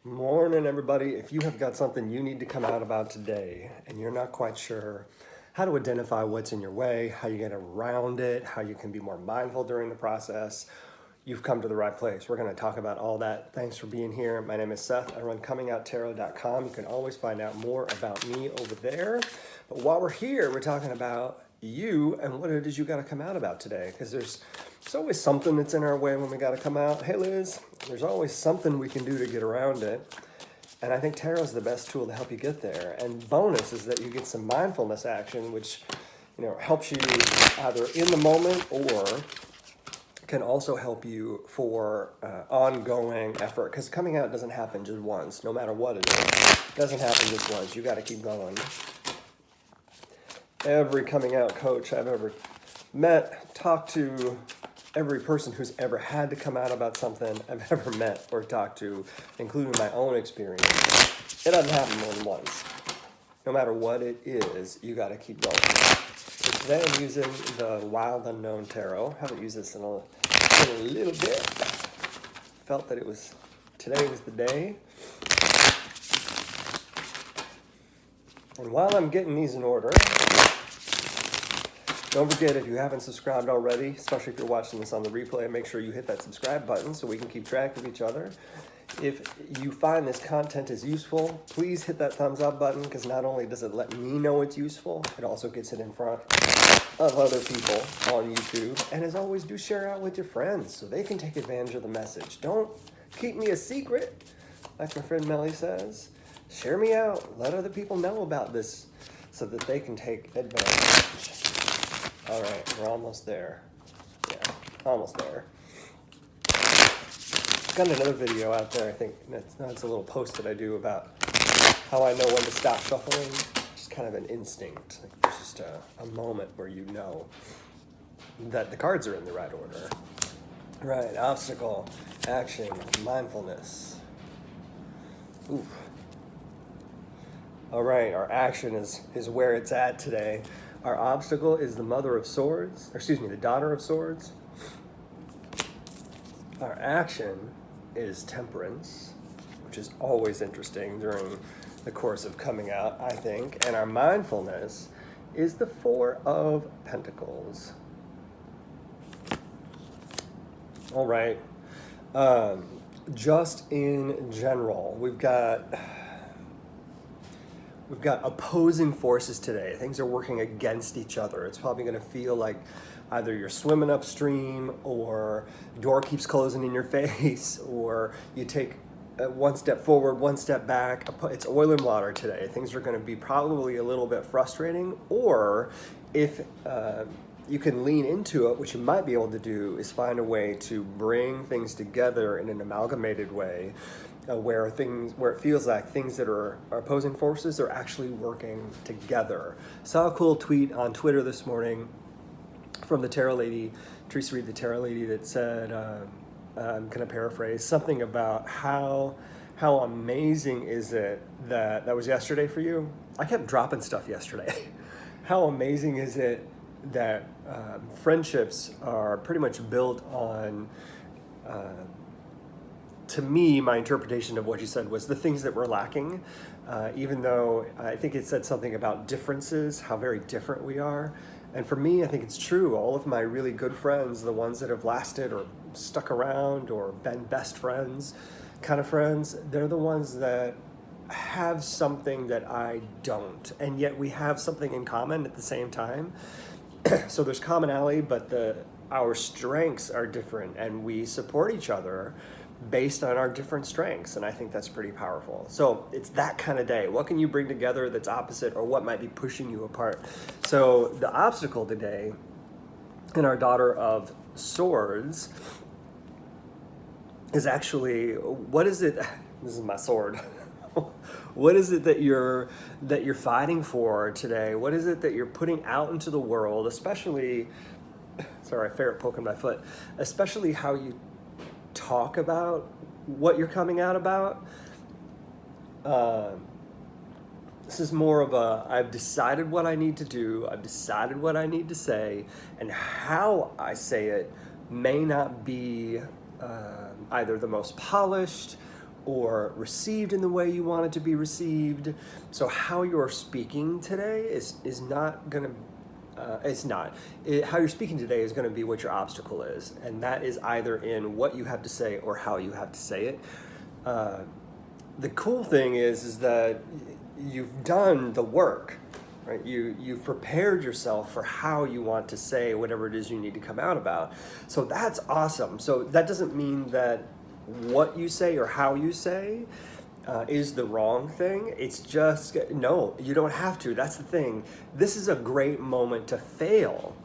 Morning, everybody. If you have got something you need to come out about today and you're not quite sure how to identify what's in your way, how you get around it, how you can be more mindful during the process, you've come to the right place. We're going to talk about all that. Thanks for being here. My name is Seth. I run Comingouttarot.com. You can always find out more about me over there. But while we're here, we're talking about you and what it is you got to come out about today, because there's always something that's in our way when we got to come out. Hey, Liz, there's always something we can do to get around it. And I think tarot is the best tool to help you get there. And bonus is that you get some mindfulness action, which helps you either in the moment or can also help you for ongoing effort. Because coming out doesn't happen just once, no matter what it is. It doesn't happen just once. You got to keep going. Every coming out coach I've ever met, talked to, every person who's ever had to come out about something I've ever met or talked to, including my own experience, it doesn't happen more than once. No matter what it is, you got to keep going. So today I'm using the Wild Unknown Tarot. Haven't used this in a little bit. Felt that today was the day. And while I'm getting these in order, don't forget, if you haven't subscribed already, especially if you're watching this on the replay, make sure you hit that subscribe button so we can keep track of each other. If you find this content is useful, please hit that thumbs up button, because not only does it let me know it's useful, it also gets it in front of other people on YouTube. And as always, do share out with your friends so they can take advantage of the message. Don't keep me a secret, like my friend Melly says. Share me out. Let other people know about this so that they can take advantage. All right, we're almost there. Yeah, almost there. Got another video out there. I think it's a little post that I do about how I know when to stop shuffling. Just kind of an instinct. It's just a moment where you know that the cards are in the right order. Right, obstacle, action, mindfulness. Ooh. All right, our action is where it's at today. Our obstacle is the Mother of Swords, the Daughter of Swords. Our action is Temperance, which is always interesting during the course of coming out, I think. And our mindfulness is the Four of Pentacles. All right. Just in general, we've got opposing forces today. Things are working against each other. It's probably going to feel like either you're swimming upstream, or door keeps closing in your face, or you take one step forward, one step back. It's oil and water today. Things are going to be probably a little bit frustrating, or if you can lean into it, which you might be able to do, is find a way to bring things together in an amalgamated way, where it feels like things that are opposing forces are actually working together. Saw a cool tweet on Twitter this morning from the Tarot Lady, Teresa Reed, the Tarot Lady, that said, I'm going to paraphrase, something about how amazing is it that was yesterday for you? I kept dropping stuff yesterday. How amazing is it that friendships are pretty much built on, to me, my interpretation of what you said was the things that were lacking, even though I think it said something about differences, how very different we are. And for me, I think it's true. All of my really good friends, the ones that have lasted or stuck around or been best friends, kind of friends, they're the ones that have something that I don't. And yet we have something in common at the same time. So there's commonality, but our strengths are different, and we support each other based on our different strengths, and I think that's pretty powerful. So it's that kind of day. What can you bring together that's opposite, or what might be pushing you apart? So the obstacle today in our Daughter of Swords is actually, what is it? This is my sword. What is it that you're fighting for today? What is it that you're putting out into the world, especially, sorry, ferret poking my foot, especially how you talk about what you're coming out about? This is more of I've decided what I need to do, I've decided what I need to say, and how I say it may not be either the most polished or received in the way you want it to be received. So how you're speaking today is not going to how you're speaking today is going to be what your obstacle is, and that is either in what you have to say or how you have to say it. The cool thing is that you've done the work, right? You've prepared yourself for how you want to say whatever it is you need to come out about. So that's awesome. So that doesn't mean that what you say or how you say is the wrong thing. It's just, no, you don't have to. That's the thing. This is a great moment to fail.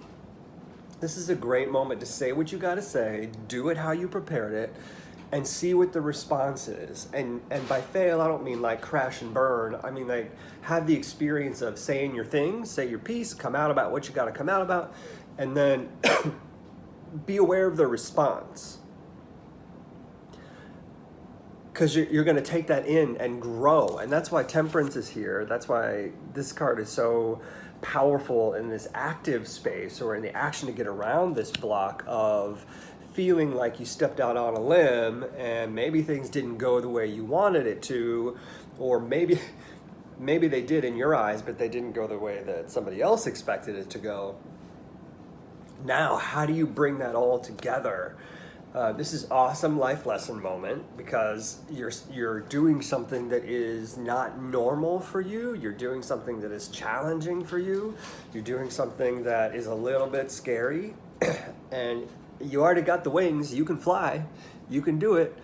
This is a great moment to say what you got to say, do it how you prepared it, and see what the response is. And by fail, I don't mean like crash and burn. I mean like have the experience of saying your things, say your piece, come out about what you got to come out about, and then be aware of the response. Because you're going to take that in and grow. And that's why temperance is here. That's why this card is so powerful in this active space, or in the action to get around this block of feeling like you stepped out on a limb and maybe things didn't go the way you wanted it to, or maybe they did in your eyes, but they didn't go the way that somebody else expected it to go. Now, how do you bring that all together? This is awesome life lesson moment, because you're doing something that is not normal for you. You're doing something that is challenging for you. You're doing something that is a little bit scary, and you already got the wings. You can fly. You can do it.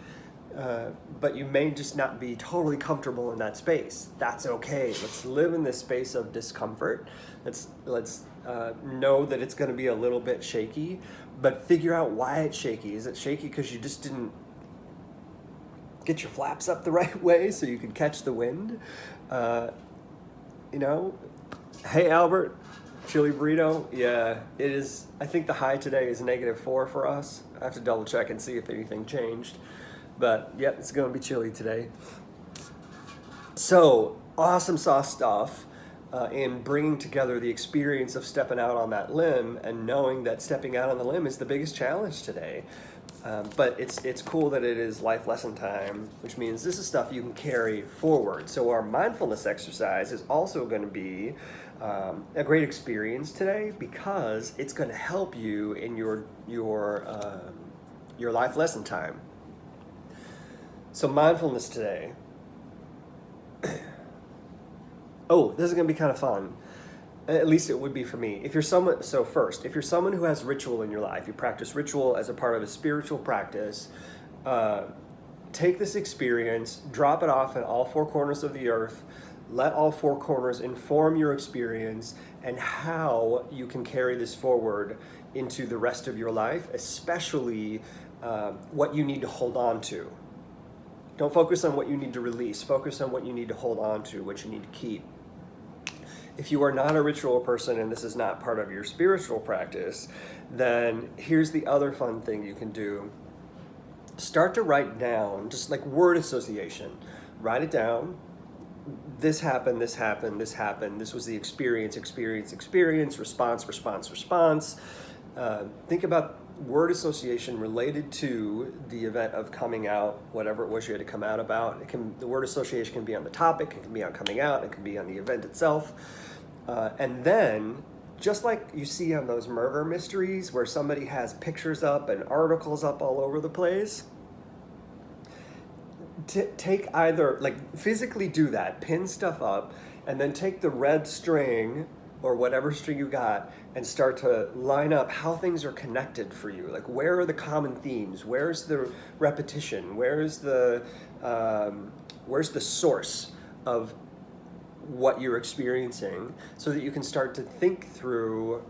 But you may just not be totally comfortable in that space. That's okay. Let's live in this space of discomfort. Let's know that it's going to be a little bit shaky, but figure out why it's shaky. Is it shaky because you just didn't get your flaps up the right way so you could catch the wind? Hey Albert, chili burrito. Yeah, it is. I think the high today is -4 for us. I have to double check and see if anything changed. But yep, it's going to be chilly today. So awesome sauce stuff in bringing together the experience of stepping out on that limb, and knowing that stepping out on the limb is the biggest challenge today. But it's cool that it is life lesson time, which means this is stuff you can carry forward. So our mindfulness exercise is also going to be a great experience today, because it's going to help you in your life lesson time. So mindfulness today. Oh, this is going to be kind of fun. At least it would be for me. If you're someone who has ritual in your life, you practice ritual as a part of a spiritual practice, take this experience, drop it off in all four corners of the earth, let all four corners inform your experience and how you can carry this forward into the rest of your life, especially what you need to hold on to. Don't focus on what you need to release. Focus on what you need to hold on to, what you need to keep. If you are not a ritual person and this is not part of your spiritual practice, then here's the other fun thing you can do. Start to write down, just like word association. Write it down. This happened, this happened, this happened. This was the experience, response. Think about word association related to the event of coming out, whatever it was you had to come out about. The word association can be on the topic, it can be on coming out, it can be on the event itself. And then, just like you see on those murder mysteries where somebody has pictures up and articles up all over the place, take either, like physically do that, pin stuff up, and then take the red string or whatever string you got and start to line up how things are connected for you. Like, where are the common themes? Where's the repetition? Where's the source of what you're experiencing, so that you can start to think through,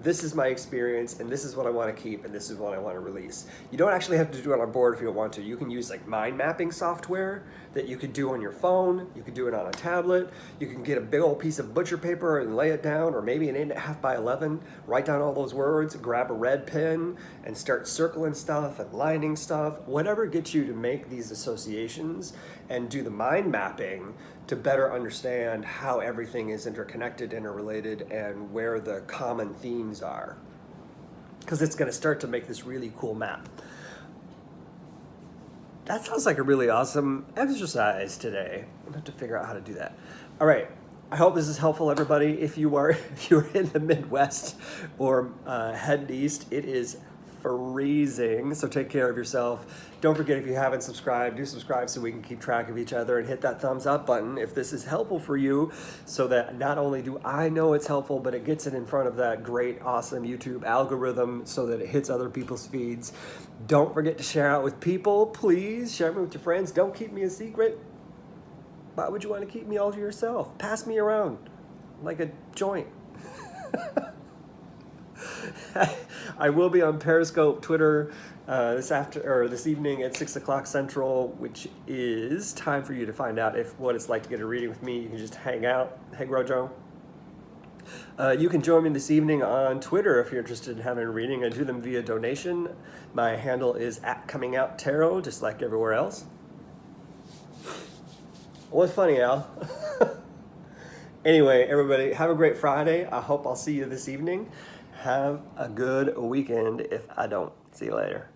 this is my experience and this is what I want to keep and this is what I want to release. You don't actually have to do it on a board if you don't want to. You can use like mind mapping software that you could do on your phone. You could do it on a tablet. You can get a big old piece of butcher paper and lay it down, or maybe an 8.5 by 11, write down all those words, grab a red pen and start circling stuff and lining stuff, whatever gets you to make these associations and do the mind mapping to better understand how everything is interconnected, interrelated, and where the common themes are. Because it's going to start to make this really cool map. That sounds like a really awesome exercise today. I'm gonna have to figure out how to do that. All right. I hope this is helpful, everybody. If you're in the Midwest or heading east, it is freezing. So take care of yourself. Don't forget, if you haven't subscribed, do subscribe so we can keep track of each other, and hit that thumbs up button if this is helpful for you, so that not only do I know it's helpful, but it gets it in front of that great, awesome YouTube algorithm so that it hits other people's feeds. Don't forget to share out with people. Please share me with your friends. Don't keep me a secret. Why would you want to keep me all to yourself? Pass me around like a joint. I will be on Periscope, Twitter this evening at 6 o'clock Central, which is time for you to find out what it's like to get a reading with me. You can just hang out. Hey, Grojo. You can join me this evening on Twitter if you're interested in having a reading. I do them via donation. My handle is @Comingouttarot, just like everywhere else. What's funny, Al? Anyway, everybody, have a great Friday. I hope I'll see you this evening. Have a good weekend if I don't. See you later.